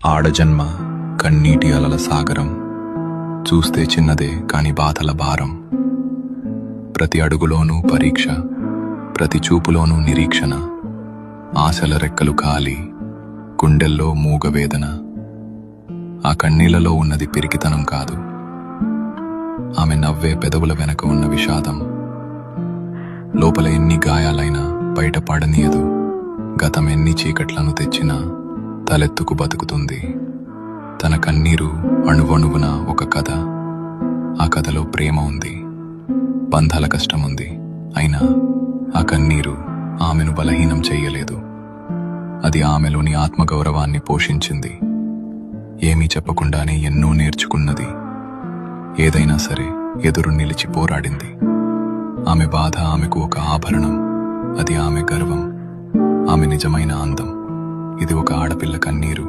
ఆడజన్మ కన్నీటి అలల సాగరం, చూస్తే చిన్నదే కాని బాధల భారం. ప్రతి అడుగులోనూ పరీక్ష, ప్రతి చూపులోనూ నిరీక్షణ. ఆశల రెక్కలు కాలి, గుండెల్లో మూగవేదన. ఆ కన్నీళ్లలో ఉన్నది పిరికితనం కాదు, ఆమె నవ్వే పెదవుల వెనక ఉన్న విషాదం. లోపల ఎన్ని గాయాలైనా బయట పడనీయదు, గతం ఎన్ని చీకట్లను తెచ్చినా తలెత్తుకు బతుకుతుంది. తన కన్నీరు అణువణువున ఒక కథ. ఆ కథలో ప్రేమ ఉంది, బంధాల కష్టముంది. అయినా ఆ కన్నీరు ఆమెను బలహీనం చెయ్యలేదు. అది ఆమెలోని ఆత్మగౌరవాన్ని పోషించింది. ఏమీ చెప్పకుండానే ఎన్నో నేర్చుకున్నది. ఏదైనా సరే ఎదురు నిలిచి పోరాడింది. ఆమె బాధ ఆమెకు ఒక ఆభరణం, అది ఆమె గర్వం, ఆమె నిజమైన అందం. ఇది ఒక ఆడపిల్ల కన్నీరు.